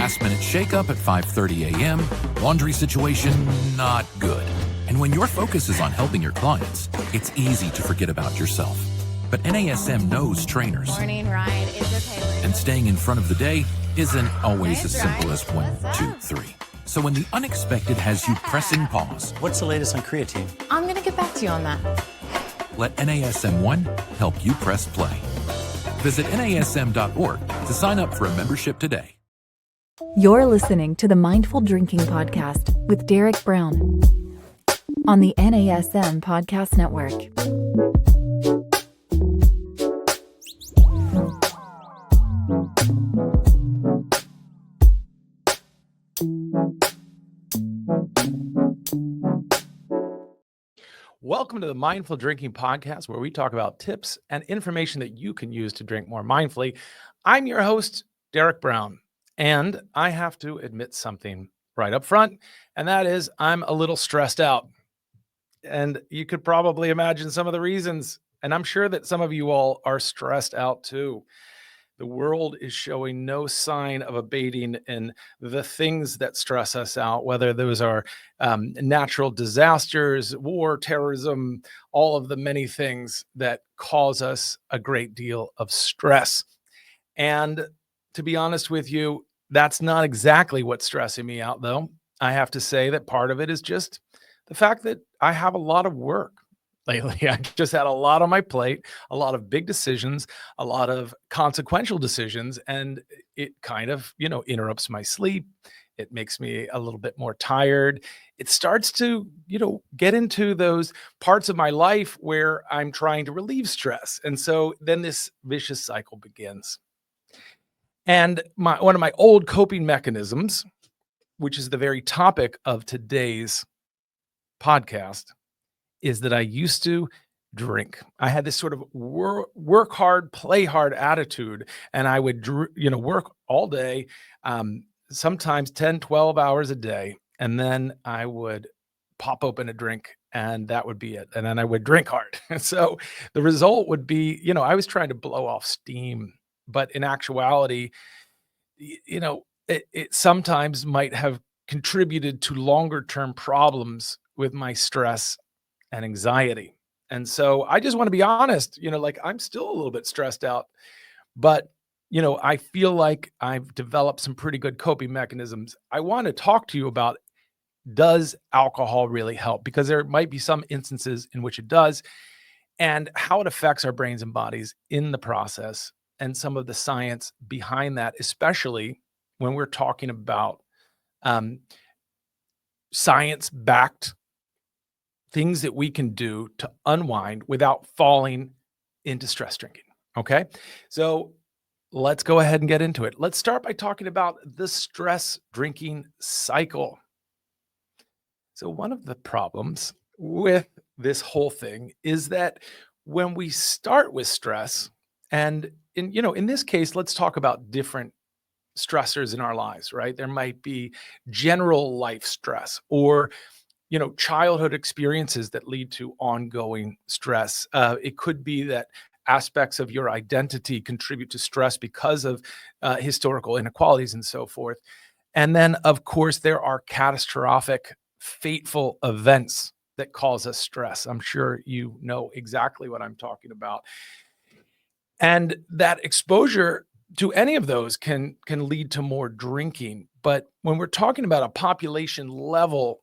last-minute shakeup at 5:30 a.m., laundry situation not good. And when your focus is on helping your clients, it's easy to forget about yourself. But NASM knows trainers. Morning ride is okay. And staying in front of the day isn't always as Nice simple ride. as 1, What's 2, up? 3. So when the unexpected has you pressing pause, What's the latest on creatine? I'm going to get back to you on that. let NASM1 help you press play. Visit NASM.org to sign up for a membership today. You're listening to the Mindful Drinking Podcast with Derek Brown on the NASM Podcast Network. Welcome to the Mindful Drinking Podcast, where we talk about tips and information that you can use to drink more mindfully. I'm your host, Derek Brown, and I have to admit something right up front, and that is I'm a little stressed out. And you could probably imagine some of the reasons, and I'm sure that some of you all are stressed out too. The world is showing no sign of abating in the things that stress us out, whether those are natural disasters, war, terrorism, all of the many things that cause us a great deal of stress. And to be honest with you, that's not exactly what's stressing me out, though. I have to say that part of it is just the fact that I have a lot of work. Lately, I just had a lot on my plate, a lot of big decisions, a lot of consequential decisions, and it kind of, interrupts my sleep. It makes me a little bit more tired. It starts to, get into those parts of my life where I'm trying to relieve stress. And so then this vicious cycle begins. And one of my old coping mechanisms, which is the very topic of today's podcast, is that I used to drink. I had this sort of work hard, play hard attitude, and I would, work all day, sometimes 10, 12 hours a day, and then I would pop open a drink, and that would be it. And then I would drink hard. So the result would be, I was trying to blow off steam, but in actuality, it sometimes might have contributed to longer term problems with my stress and anxiety. And so I just want to be honest, I'm still a little bit stressed out, but, I feel like I've developed some pretty good coping mechanisms. I want to talk to you about, does alcohol really help? Because there might be some instances in which it does, and how it affects our brains and bodies in the process, and some of the science behind that, especially when we're talking about science-backed things that we can do to unwind without falling into stress drinking. Okay. So let's go ahead and get into it. Let's start by talking about the stress drinking cycle. So one of the problems with this whole thing is that when we start with stress, and in this case, let's talk about different stressors in our lives, right? There might be general life stress, or childhood experiences that lead to ongoing stress. It could be that aspects of your identity contribute to stress because of historical inequalities and so forth. And then, of course, there are catastrophic, fateful events that cause us stress. I'm sure you know exactly what I'm talking about. And that exposure to any of those can lead to more drinking. But when we're talking about a population level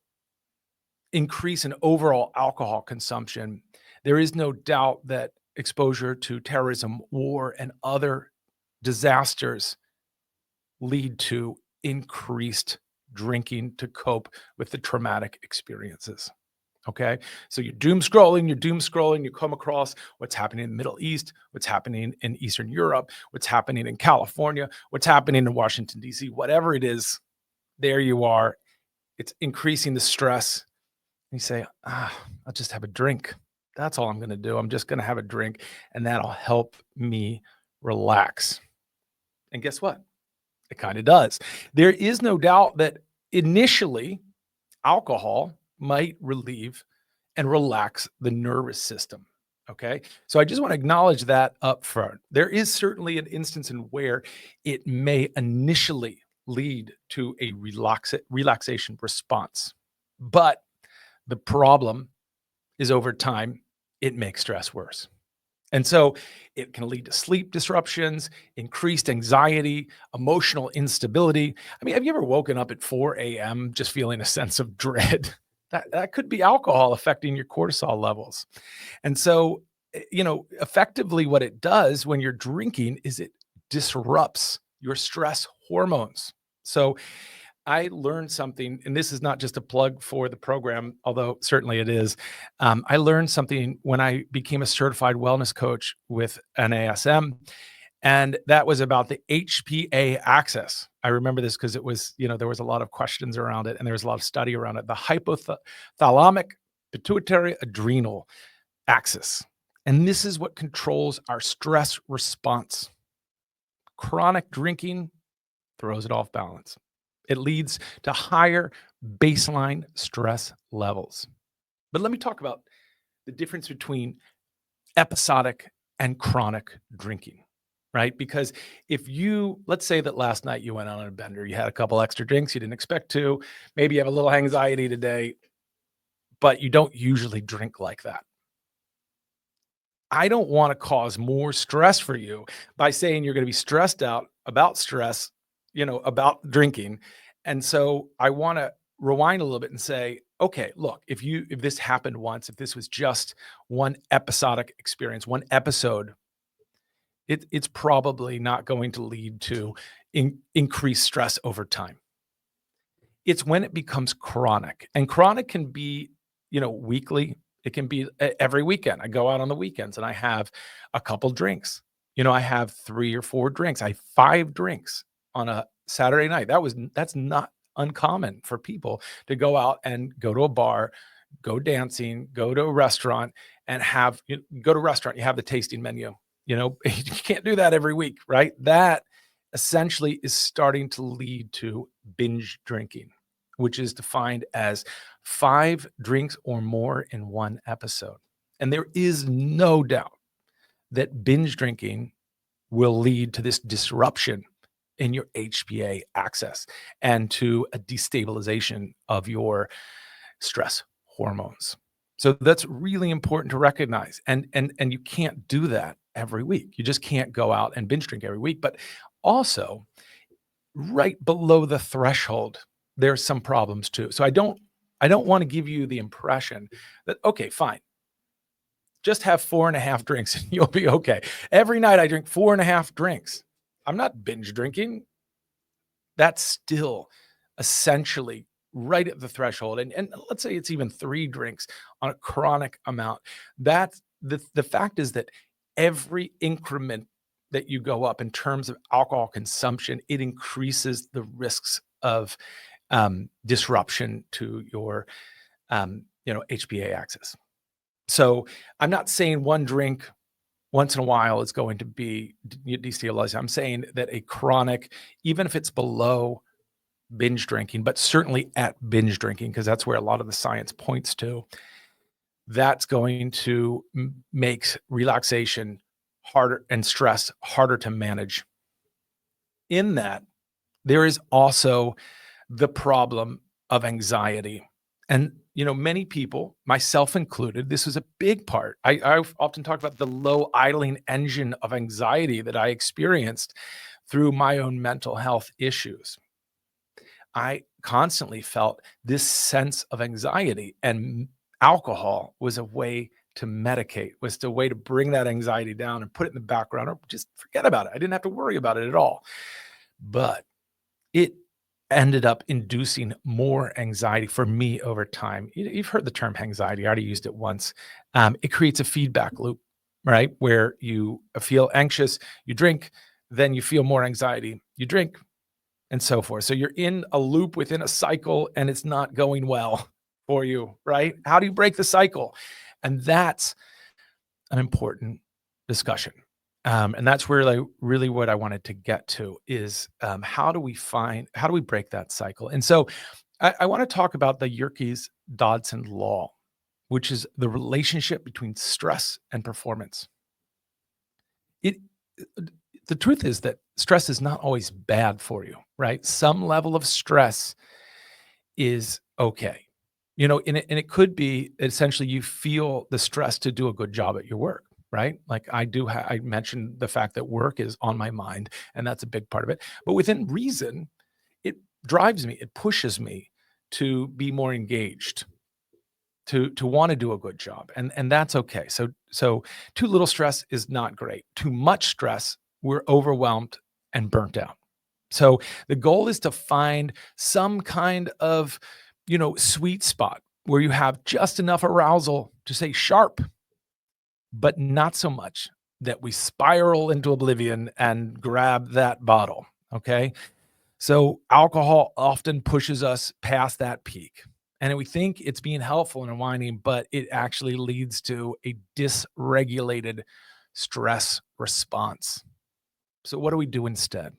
increase in overall alcohol consumption, there is no doubt that exposure to terrorism, war, and other disasters lead to increased drinking to cope with the traumatic experiences. Okay. So you're doom scrolling, you come across what's happening in the Middle East, what's happening in Eastern Europe, what's happening in California, what's happening in Washington, D.C., whatever it is, there you are. It's increasing the stress. You say, I'll just have a drink. That's all I'm going to do. I'm just going to have a drink, and that'll help me relax. And guess what? It kind of does. There is no doubt that initially alcohol might relieve and relax the nervous system. Okay. So I just want to acknowledge that up front. There is certainly an instance in where it may initially lead to a relaxation response. But the problem is over time, it makes stress worse. And so it can lead to sleep disruptions, increased anxiety, emotional instability. I mean, have you ever woken up at 4 a.m. just feeling a sense of dread? That could be alcohol affecting your cortisol levels. And so, effectively what it does when you're drinking is it disrupts your stress hormones. So I learned something, and this is not just a plug for the program, although certainly it is. I learned something when I became a certified wellness coach with NASM, and that was about the HPA axis. I remember this because it was, there was a lot of questions around it, and there was a lot of study around it. The hypothalamic pituitary adrenal axis. And this is what controls our stress response. Chronic drinking throws it off balance. It leads to higher baseline stress levels. But let me talk about the difference between episodic and chronic drinking, right? Because let's say that last night you went on a bender, you had a couple extra drinks you didn't expect to, maybe you have a little anxiety today, but you don't usually drink like that. I don't want to cause more stress for you by saying you're going to be stressed out about stress, about drinking. And so I want to rewind a little bit and say, okay, look, if this happened once, if this was just one episodic experience, one episode, it's probably not going to lead to increased stress over time. It's when it becomes chronic, and chronic can be, weekly. It can be every weekend. I go out on the weekends and I have a couple drinks. I have 3 or 4 drinks. I have 5 drinks on a Saturday night. That's not uncommon for people to go out and go to a bar, go dancing, go to a restaurant and go to a restaurant, you have the tasting menu. You can't do that every week, right? That essentially is starting to lead to binge drinking, which is defined as 5 drinks or more in one episode. And there is no doubt that binge drinking will lead to this disruption in your HPA axis and to a destabilization of your stress hormones. So that's really important to recognize. And you can't do that every week. You just can't go out and binge drink every week. But also, right below the threshold, there's some problems too. So I don't want to give you the impression that, okay, fine, just have 4.5 drinks and you'll be okay. Every night I drink 4.5 drinks. I'm not binge drinking. That's still essentially right at the threshold. And let's say it's even 3 drinks on a chronic amount. That's the fact is that every increment that you go up in terms of alcohol consumption, it increases the risks of disruption to your, HPA axis. So I'm not saying one drink once in a while is going to be destabilizing. I'm saying that a chronic, even if it's below binge drinking, but certainly at binge drinking, because that's where a lot of the science points to, that's going to make relaxation harder and stress harder to manage. In that, there is also the problem of anxiety. And, many people, myself included, this was a big part. I often talk about the low idling engine of anxiety that I experienced through my own mental health issues. I constantly felt this sense of anxiety, and alcohol was a way to medicate, was a way to bring that anxiety down and put it in the background or just forget about it. I didn't have to worry about it at all. But it ended up inducing more anxiety for me over time. You've heard the term anxiety. I already used it once. It creates a feedback loop, right? Where you feel anxious, you drink, then you feel more anxiety, you drink, and so forth. So you're in a loop within a cycle and it's not going well for you, right? How do you break the cycle? And that's an important discussion. And that's where really what I wanted to get to is how do we break that cycle? And so I want to talk about the Yerkes-Dodson law, which is the relationship between stress and performance. The truth is that stress is not always bad for you, right? Some level of stress is okay. And it could be essentially you feel the stress to do a good job at your work, right? Like I mentioned the fact that work is on my mind, and that's a big part of it. But within reason, it drives me, it pushes me to be more engaged, to want to do a good job, and that's okay. So too little stress is not great. Too much stress, we're overwhelmed and burnt out. So the goal is to find some kind of, sweet spot where you have just enough arousal to stay sharp, but not so much that we spiral into oblivion and grab that bottle. Okay. So alcohol often pushes us past that peak. And we think it's being helpful and unwinding, but it actually leads to a dysregulated stress response. So what do we do instead?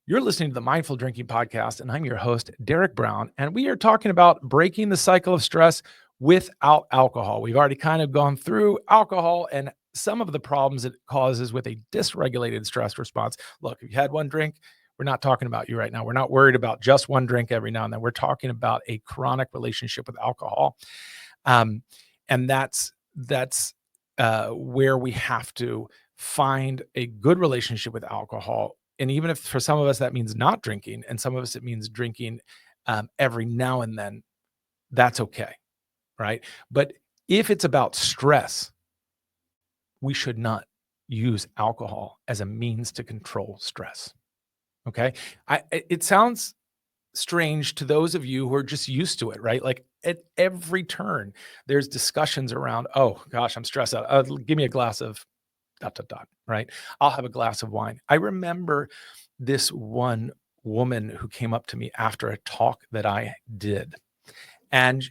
You're listening to the Mindful Drinking Podcast, and I'm your host, Derek Brown, and we are talking about breaking the cycle of stress without alcohol. We've already kind of gone through alcohol and some of the problems it causes with a dysregulated stress response. Look, if you had one drink, we're not talking about you right now. We're not worried about just one drink every now and then. We're talking about a chronic relationship with alcohol. And that's where we have to find a good relationship with alcohol. And even if for some of us that means not drinking, and some of us it means drinking every now and then, that's okay, right? But if it's about stress, we should not use alcohol as a means to control stress. Okay, it sounds strange to those of you who are just used to it, right? Like at every turn, there's discussions around, oh gosh, I'm stressed out. Give me a glass of ... right? I'll have a glass of wine. I remember this one woman who came up to me after a talk that I did, and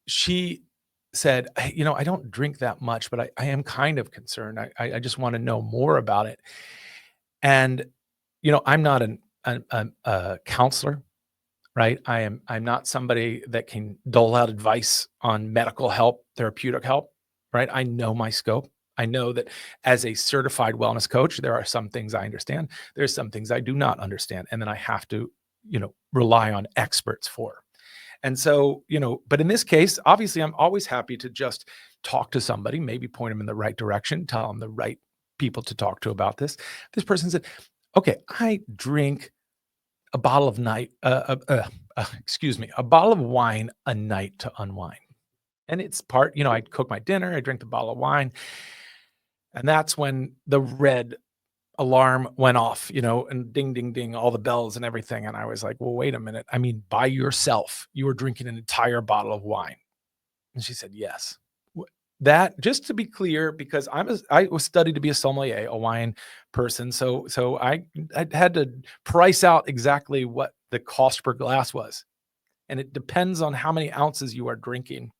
she said, I don't drink that much, but I am kind of concerned. I just want to know more about it. And, I'm not a counselor, right? I'm not somebody that can dole out advice on medical help, therapeutic help, right? I know my scope. I know that as a certified wellness coach, there are some things I understand. There's some things I do not understand. And then I have to, rely on experts for. And so, but in this case, obviously, I'm always happy to just talk to somebody, maybe point them in the right direction, tell them the right people to talk to about this. This person said, okay, I drink a bottle of a bottle of wine a night to unwind. And it's part, I cook my dinner, I drink the bottle of wine. And that's when the red alarm went off, and ding, ding, ding, all the bells and everything. And I was like, well, wait a minute. I mean, by yourself, you were drinking an entire bottle of wine. And she said, yes. That, just to be clear, because I was studied to be a sommelier, a wine person. So I had to price out exactly what the cost per glass was. And it depends on how many ounces you are drinking.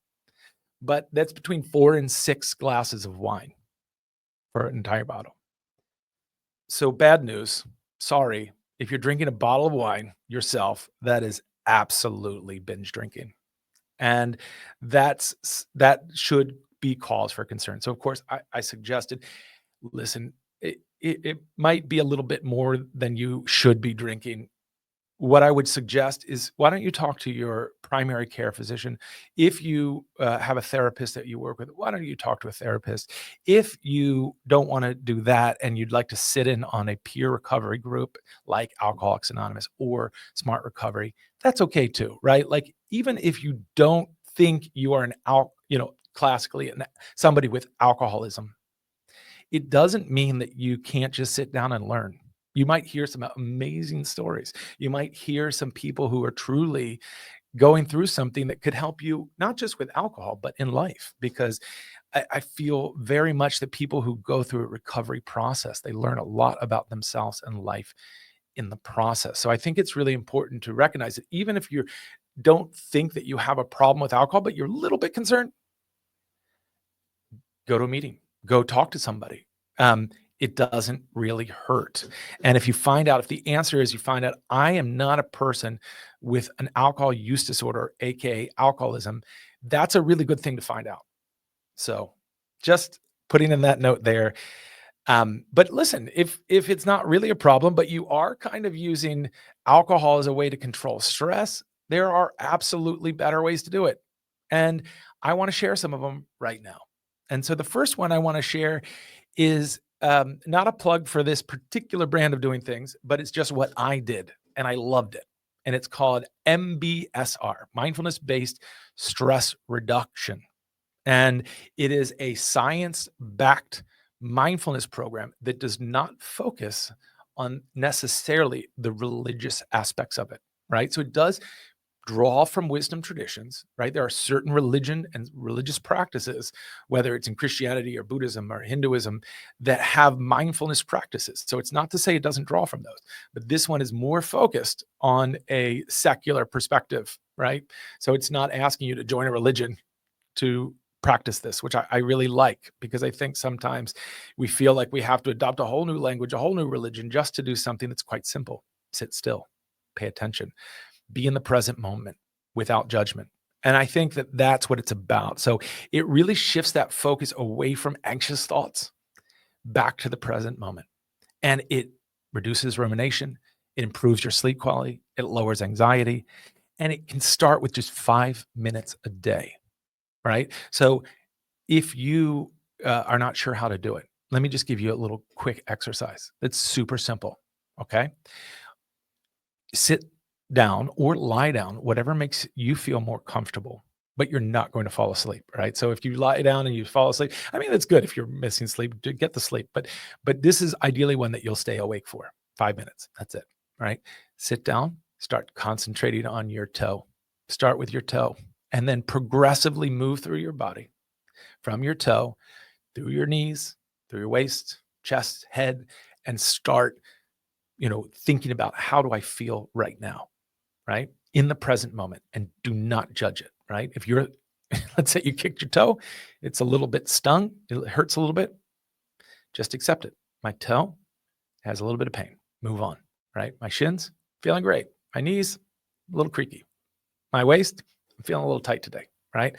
But that's between 4 and 6 glasses of wine for an entire bottle. So bad news. Sorry. If you're drinking a bottle of wine yourself, that is absolutely binge drinking. And that should be cause for concern. So of course I suggested, listen, it might be a little bit more than you should be drinking. What I would suggest is, why don't you talk to your primary care physician? If you have a therapist that you work with, why don't you talk to a therapist? If you don't want to do that and you'd like to sit in on a peer recovery group like Alcoholics Anonymous or Smart Recovery, that's okay too, right? Like, even if you don't think you are classically somebody with alcoholism, it doesn't mean that you can't just sit down and learn. You might hear some amazing stories. You might hear some people who are truly going through something that could help you, not just with alcohol, but in life. Because I feel very much that people who go through a recovery process, they learn a lot about themselves and life in the process. So I think it's really important to recognize that even if you don't think that you have a problem with alcohol, but you're a little bit concerned, go to a meeting, go talk to somebody. It doesn't really hurt. And if the answer is you find out I am not a person with an alcohol use disorder, AKA alcoholism, that's a really good thing to find out. So just putting in that note there. But listen, if it's not really a problem, but you are kind of using alcohol as a way to control stress, there are absolutely better ways to do it. And I want to share some of them right now. And so the first one I want to share is not a plug for this particular brand of doing things, but it's just what I did and I loved it. And it's called MBSR, mindfulness based stress reduction. And it is a science backed mindfulness program that does not focus on necessarily the religious aspects of it, right? So it does draw from wisdom traditions, right? There are certain religion and religious practices, whether it's in Christianity or Buddhism or Hinduism, that have mindfulness practices. So it's not to say it doesn't draw from those, but this one is more focused on a secular perspective, right? So it's not asking you to join a religion to practice this, which I really like, because I think sometimes we feel like we have to adopt a whole new language, a whole new religion just to do something that's quite simple. Sit still, pay attention, be in the present moment without judgment. And I think that that's what it's about. So it really shifts that focus away from anxious thoughts back to the present moment. And it reduces rumination. It improves your sleep quality. It lowers anxiety. And it can start with just 5 minutes a day, right? So if you are not sure how to do it, let me just give you a little quick exercise. It's super simple, okay? Sit down or lie down, whatever makes you feel more comfortable, but you're not going to fall asleep, right? So if you lie down and you fall asleep, I mean, that's good if you're missing sleep to get the sleep, but this is ideally one that you'll stay awake for 5 minutes. That's it, right? Sit down, start concentrating on your toe. Start with your toe and then progressively move through your body from your toe, through your knees, through your waist, chest, head, and start, thinking about, how do I feel right now? Right? In the present moment, and do not judge it, right? If you're, let's say you kicked your toe, it's a little bit stung, it hurts a little bit, just accept it. My toe has a little bit of pain, move on, right? My shins, feeling great. My knees, a little creaky. My waist, I'm feeling a little tight today, right?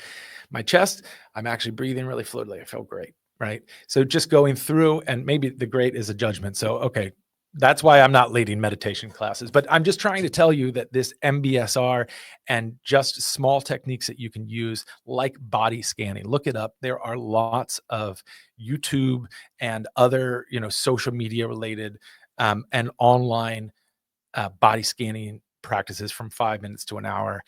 My chest, I'm actually breathing really fluidly. I feel great, right? So just going through, and maybe the great is a judgment. So, okay, that's why I'm not leading meditation classes, but I'm just trying to tell you that this MBSR and just small techniques that you can use, like body scanning, look it up. There are lots of YouTube and other, social media related and online body scanning practices from 5 minutes to an hour.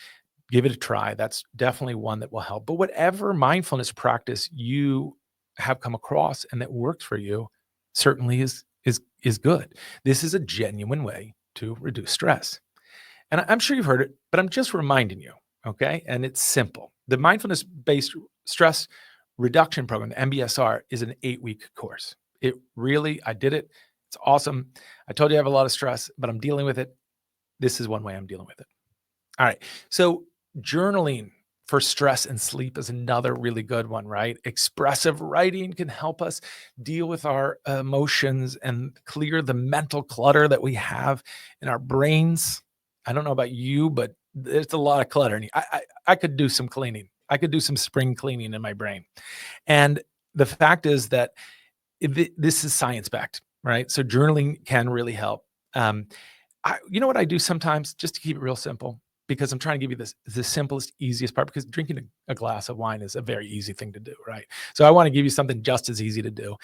Give it a try. That's definitely one that will help. But whatever mindfulness practice you have come across and that works for you certainly is good. This is a genuine way to reduce stress. And I'm sure you've heard it, but I'm just reminding you, okay? And it's simple. The mindfulness-based stress reduction program, the MBSR, is an 8-week course. I did it. It's awesome. I told you I have a lot of stress, but I'm dealing with it. This is one way I'm dealing with it. All right. So journaling for stress and sleep is another really good one, right? Expressive writing can help us deal with our emotions and clear the mental clutter that we have in our brains. I don't know about you, but there's a lot of clutter. I could do some cleaning. I could do some spring cleaning in my brain. And the fact is that this is science-backed, right? So journaling can really help. You know what I do sometimes, just to keep it real simple, because I'm trying to give you the simplest, easiest part, because drinking a glass of wine is a very easy thing to do, right? So I want to give you something just as easy to do.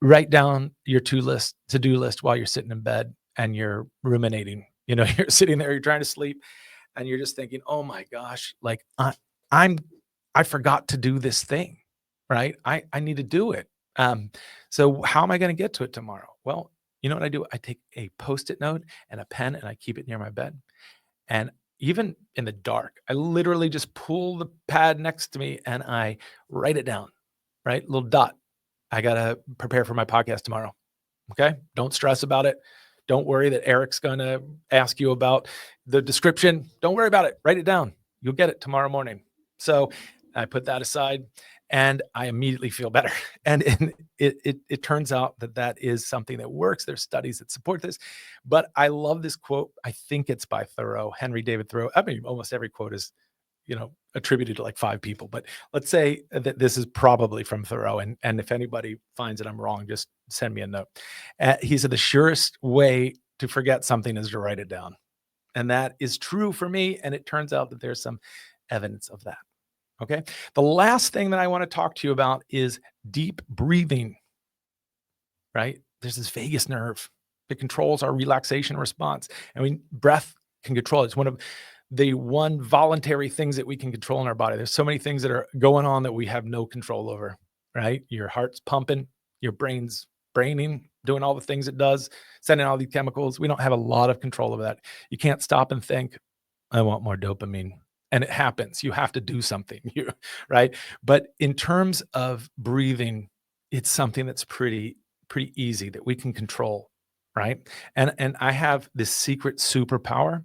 Write down your to-do list while you're sitting in bed and you're ruminating. You're sitting there, you're trying to sleep, and you're just thinking, oh my gosh, like I forgot to do this thing, right? I need to do it. So how am I going to get to it tomorrow? Well, you know what I do? I take a Post-it note and a pen and I keep it near my bed. And even in the dark, I literally just pull the pad next to me and I write it down, right? Little dot. I got to prepare for my podcast tomorrow. Okay. Don't stress about it. Don't worry that Eric's going to ask you about the description. Don't worry about it. Write it down. You'll get it tomorrow morning. So I put that aside and I immediately feel better. And it turns out that is something that works. There's studies that support this, but I love this quote. I think it's by Henry David Thoreau. I mean, almost every quote is, attributed to like 5 people, but let's say that this is probably from Thoreau. And if anybody finds that I'm wrong, just send me a note. He said, the surest way to forget something is to write it down. And that is true for me. And it turns out that there's some evidence of that. Okay. The last thing that I want to talk to you about is deep breathing, right? There's this vagus nerve that controls our relaxation response. Breath can control it. It's one of the voluntary things that we can control in our body. There's so many things that are going on that we have no control over, right? Your heart's pumping, your brain's braining, doing all the things it does, sending all these chemicals. We don't have a lot of control over that. You can't stop and think, I want more dopamine. And it happens. You have to do something, right? But in terms of breathing, it's something that's pretty easy that we can control, right? And I have this secret superpower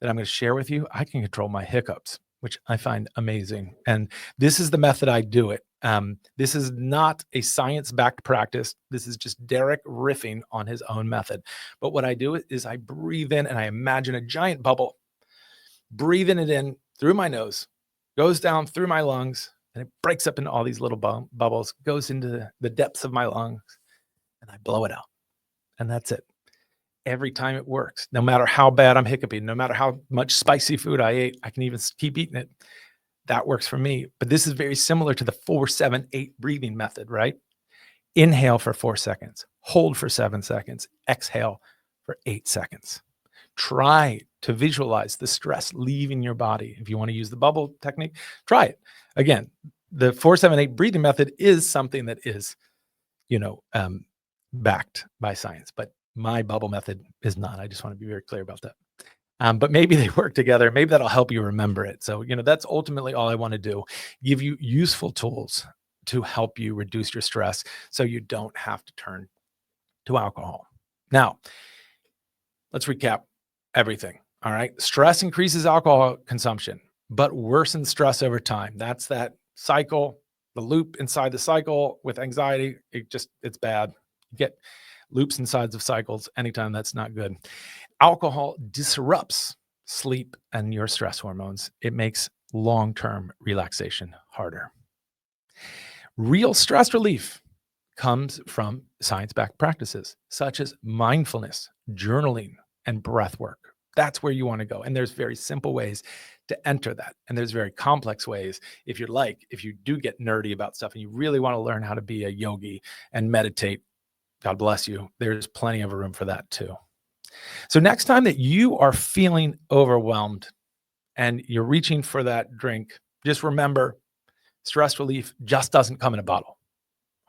that I'm going to share with you. I can control my hiccups, which I find amazing. And this is the method I do it. This is not a science-backed practice. This is just Derek riffing on his own method. But what I do is I breathe in and I imagine a giant bubble, breathing it in through my nose, goes down through my lungs, and it breaks up into all these little bubbles, goes into the depths of my lungs, and I blow it out. And that's it. Every time it works, no matter how bad I'm hiccuping, no matter how much spicy food I ate, I can even keep eating it. That works for me. But this is very similar to the 4-7-8 breathing method, right? Inhale for 4 seconds, hold for 7 seconds, exhale for 8 seconds. Try to visualize the stress leaving your body. If you want to use the bubble technique, try it. Again, the 4-7-8 breathing method is something that is, backed by science, but my bubble method is not. I just want to be very clear about that. But maybe they work together. Maybe that'll help you remember it. So, that's ultimately all I want to do. Give you useful tools to help you reduce your stress so you don't have to turn to alcohol. Now, let's recap everything. All right. Stress increases alcohol consumption, but worsens stress over time. That's that cycle, the loop inside the cycle with anxiety. It's bad. You get loops inside of cycles anytime. That's not good. Alcohol disrupts sleep and your stress hormones. It makes long-term relaxation harder. Real stress relief comes from science-backed practices such as mindfulness, journaling, and breath work. That's where you want to go. And there's very simple ways to enter that. And there's very complex ways if you do get nerdy about stuff and you really want to learn how to be a yogi and meditate, God bless you, there's plenty of room for that too. So next time that you are feeling overwhelmed and you're reaching for that drink, just remember stress relief just doesn't come in a bottle.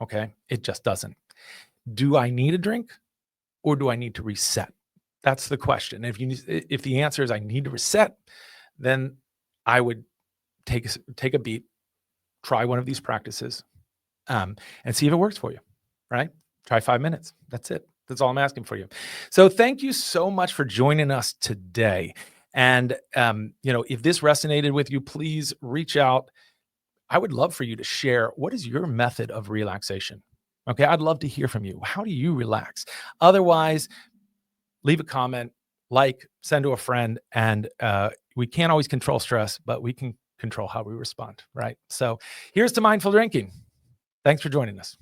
Okay? It just doesn't. Do I need a drink or do I need to reset? That's the question. If the answer is I need to reset, then I would take a beat, try one of these practices, and see if it works for you, right? Try 5 minutes. That's it. That's all I'm asking for you. So thank you so much for joining us today. And, if this resonated with you, please reach out. I would love for you to share, what is your method of relaxation? Okay. I'd love to hear from you. How do you relax? Otherwise, leave a comment, send to a friend, and we can't always control stress, but we can control how we respond, right? So here's to mindful drinking. Thanks for joining us.